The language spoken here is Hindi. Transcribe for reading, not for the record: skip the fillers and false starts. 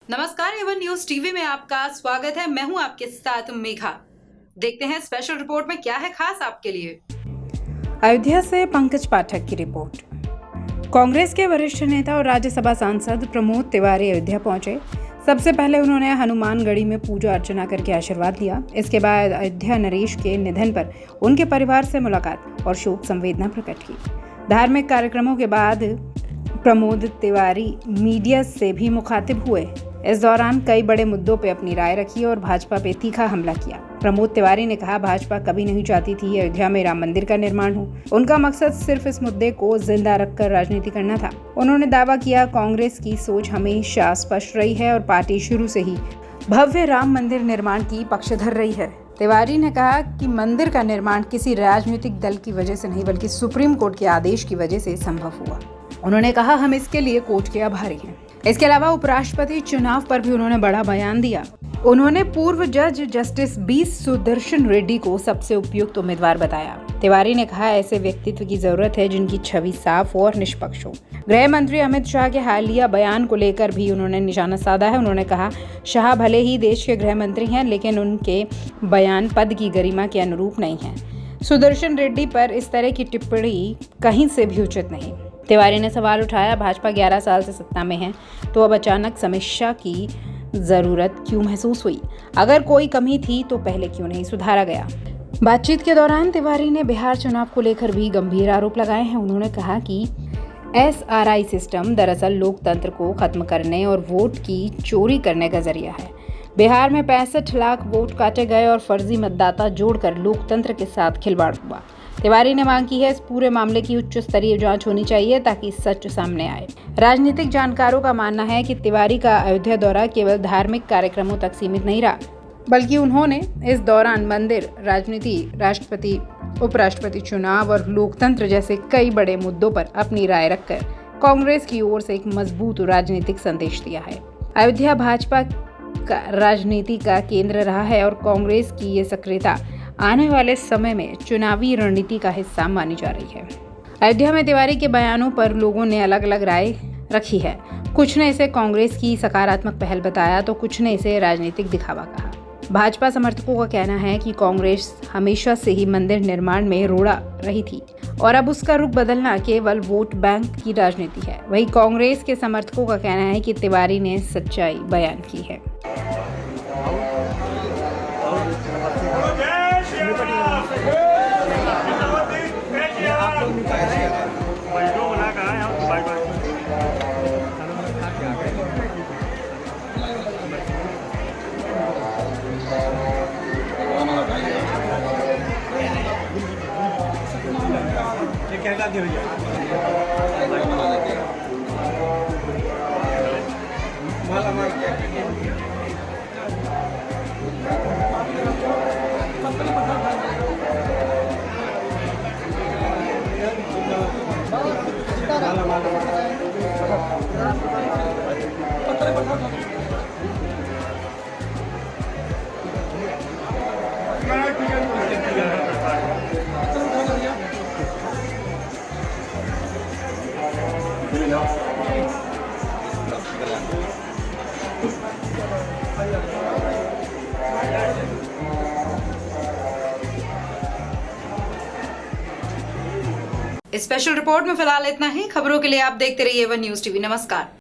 नमस्कार, एवन न्यूज टीवी में आपका स्वागत है। मैं हूं आपके साथ मेघा। देखते हैं स्पेशल रिपोर्ट में क्या है खास आपके लिए। अयोध्या से पंकज पाठक की रिपोर्ट। कांग्रेस के वरिष्ठ नेता और राज्यसभा सांसद प्रमोद तिवारी अयोध्या पहुंचे। सबसे पहले उन्होंने हनुमानगढ़ी में पूजा अर्चना करके आशीर्वाद लिया। इसके बाद अयोध्या नरेश के निधन पर उनके परिवार से मुलाकात और शोक संवेदना प्रकट की। धार्मिक कार्यक्रमों के बाद प्रमोद तिवारी मीडिया से भी मुखातिब हुए। इस दौरान कई बड़े मुद्दों पर अपनी राय रखी और भाजपा पे तीखा हमला किया। प्रमोद तिवारी ने कहा, भाजपा कभी नहीं चाहती थी अयोध्या में राम मंदिर का निर्माण हो। उनका मकसद सिर्फ इस मुद्दे को जिंदा रखकर राजनीति करना था। उन्होंने दावा किया, कांग्रेस की सोच हमेशा स्पष्ट रही है और पार्टी शुरू से ही भव्य राम मंदिर निर्माण की पक्षधर रही है। तिवारी ने कहा कि मंदिर का निर्माण किसी राजनीतिक दल की वजह से नहीं बल्कि सुप्रीम कोर्ट के आदेश की वजह से संभव हुआ। उन्होंने कहा, हम इसके लिए कोर्ट के आभारी हैं। इसके अलावा उपराष्ट्रपति चुनाव पर भी उन्होंने बड़ा बयान दिया। उन्होंने पूर्व जज जस्टिस बी सुदर्शन रेड्डी को सबसे उपयुक्त उम्मीदवार बताया। तिवारी ने कहा, ऐसे व्यक्तित्व की जरूरत है जिनकी छवि साफ हो और निष्पक्ष हो। गृह मंत्री अमित शाह के हालिया बयान को लेकर भी उन्होंने निशाना साधा है। उन्होंने कहा, शाह भले ही देश के गृह मंत्री हैं, लेकिन उनके बयान पद की गरिमा के अनुरूप नहीं है। सुदर्शन रेड्डी पर इस तरह की टिप्पणी कहीं से भी उचित नहीं। तिवारी ने सवाल उठाया, भाजपा 11 साल से सत्ता में है तो अब अचानक समीक्षा की जरूरत क्यों महसूस हुई? अगर कोई कमी थी तो पहले क्यों नहीं सुधारा गया? बातचीत के दौरान तिवारी ने बिहार चुनाव को लेकर भी गंभीर आरोप लगाए हैं। उन्होंने कहा कि SRI सिस्टम दरअसल लोकतंत्र को खत्म करने और वोट की चोरी करने का जरिया है। बिहार में 65 लाख वोट काटे गए और फर्जी मतदाता जोड़कर लोकतंत्र के साथ खिलवाड़ हुआ। तिवारी ने मांग की है, इस पूरे मामले की उच्च स्तरीय जांच होनी चाहिए ताकि सच सामने आए। राजनीतिक जानकारों का मानना है कि तिवारी का अयोध्या दौरा केवल धार्मिक कार्यक्रमों तक सीमित नहीं रहा, बल्कि उन्होंने इस दौरान मंदिर, राजनीति, राष्ट्रपति, उपराष्ट्रपति चुनाव और लोकतंत्र जैसे कई बड़े मुद्दों पर अपनी राय रखकर कांग्रेस की ओर से एक मजबूत राजनीतिक संदेश दिया है। अयोध्या भाजपा का राजनीति का केंद्र रहा है और कांग्रेस की ये सक्रियता आने वाले समय में चुनावी रणनीति का हिस्सा मानी जा रही है। अयोध्या में तिवारी के बयानों पर लोगों ने अलग अलग राय रखी है। कुछ ने इसे कांग्रेस की सकारात्मक पहल बताया तो कुछ ने इसे राजनीतिक दिखावा कहा। भाजपा समर्थकों का कहना है कि कांग्रेस हमेशा से ही मंदिर निर्माण में रोड़ा रही थी और अब उसका रुख बदलना केवल वोट बैंक की राजनीति है। वहीं कांग्रेस के समर्थकों का कहना है कि तिवारी ने सच्चाई बयान की है। स्पेशल रिपोर्ट में फिलहाल इतना ही। खबरों के लिए आप देखते रहिए एवन न्यूज टीवी। नमस्कार।